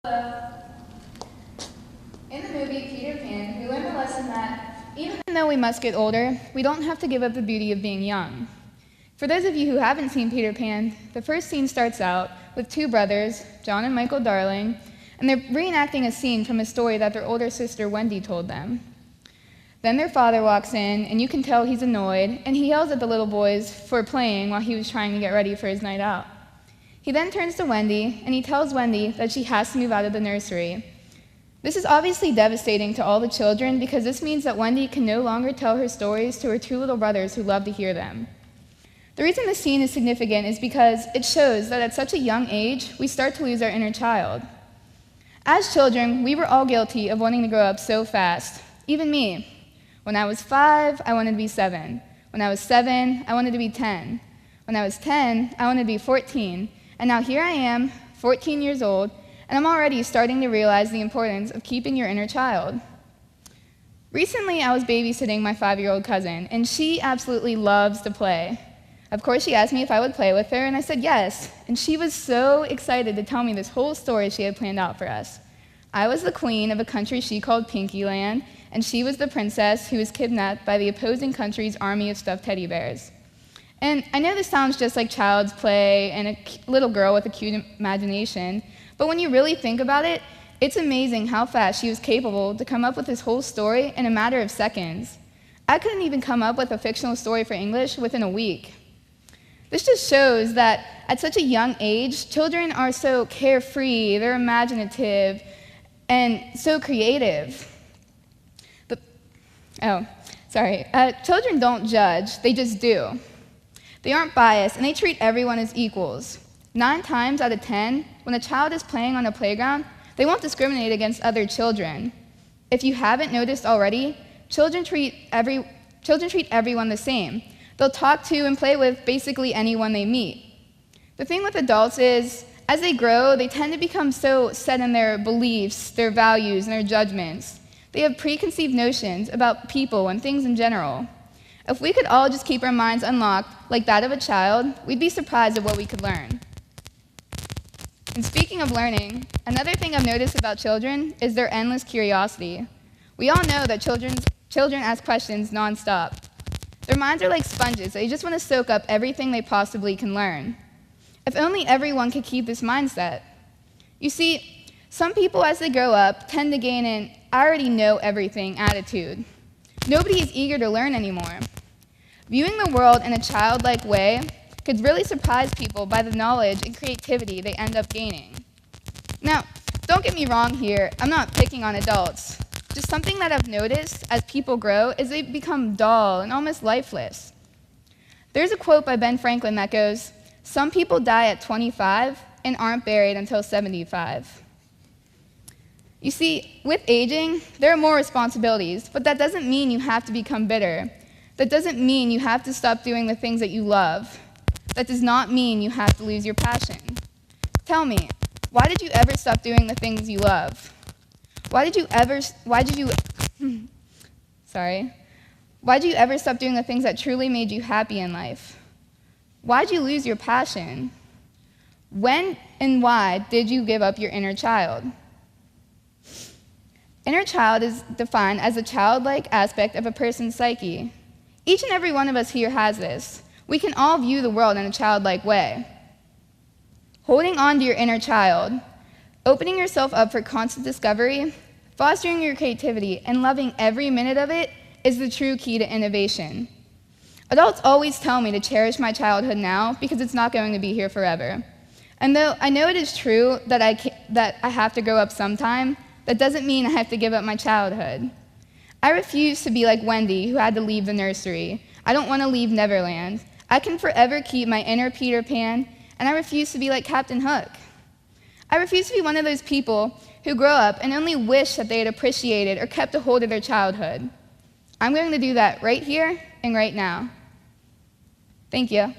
Hello. In the movie Peter Pan, we learned the lesson that even though we must get older, we don't have to give up the beauty of being young. For those of you who haven't seen Peter Pan, the first scene starts out with two brothers, John and Michael Darling, and they're reenacting a scene from a story that their older sister Wendy told them. Then their father walks in, and you can tell he's annoyed, and he yells at the little boys for playing while he was trying to get ready for his night out. He then turns to Wendy, and he tells Wendy that she has to move out of the nursery. This is obviously devastating to all the children because this means that Wendy can no longer tell her stories to her two little brothers who love to hear them. The reason this scene is significant is because it shows that at such a young age, we start to lose our inner child. As children, we were all guilty of wanting to grow up so fast, even me. When I was 5, I wanted to be 7. When I was 7, I wanted to be 10. When I was 10, I wanted to be 14. And now here I am, 14 years old, and I'm already starting to realize the importance of keeping your inner child. Recently, I was babysitting my 5-year-old cousin, and she absolutely loves to play. Of course, she asked me if I would play with her, and I said yes, and she was so excited to tell me this whole story she had planned out for us. I was the queen of a country she called Pinky Land, and she was the princess who was kidnapped by the opposing country's army of stuffed teddy bears. And I know this sounds just like child's play and a little girl with a cute imagination, but when you really think about it, it's amazing how fast she was capable to come up with this whole story in a matter of seconds. I couldn't even come up with a fictional story for English within a week. This just shows that at such a young age, children are so carefree, they're imaginative, and so creative. Children don't judge, they just do. They aren't biased, and they treat everyone as equals. 9 times out of 10, when a child is playing on a playground, they won't discriminate against other children. If you haven't noticed already, children treat everyone the same. They'll talk to and play with basically anyone they meet. The thing with adults is, as they grow, they tend to become so set in their beliefs, their values, and their judgments. They have preconceived notions about people and things in general. If we could all just keep our minds unlocked like that of a child, we'd be surprised at what we could learn. And speaking of learning, another thing I've noticed about children is their endless curiosity. We all know that children ask questions nonstop. Their minds are like sponges. They just want to soak up everything they possibly can learn. If only everyone could keep this mindset. You see, some people as they grow up tend to gain an I already know everything attitude. Nobody is eager to learn anymore. Viewing the world in a childlike way could really surprise people by the knowledge and creativity they end up gaining. Now, don't get me wrong here, I'm not picking on adults. Just something that I've noticed as people grow is they become dull and almost lifeless. There's a quote by Ben Franklin that goes, "Some people die at 25 and aren't buried until 75. You see, with aging, there are more responsibilities, but that doesn't mean you have to become bitter. That doesn't mean you have to stop doing the things that you love. That does not mean you have to lose your passion. Tell me, why did you ever stop doing the things you love? Why did you ever stop doing the things that truly made you happy in life? Why did you lose your passion? When and why did you give up your inner child? Inner child is defined as a childlike aspect of a person's psyche. Each and every one of us here has this. We can all view the world in a childlike way. Holding on to your inner child, opening yourself up for constant discovery, fostering your creativity, and loving every minute of it is the true key to innovation. Adults always tell me to cherish my childhood now because it's not going to be here forever. And though I know it is true that I have to grow up sometime, that doesn't mean I have to give up my childhood. I refuse to be like Wendy, who had to leave the nursery. I don't want to leave Neverland. I can forever keep my inner Peter Pan, and I refuse to be like Captain Hook. I refuse to be one of those people who grow up and only wish that they had appreciated or kept a hold of their childhood. I'm going to do that right here and right now. Thank you.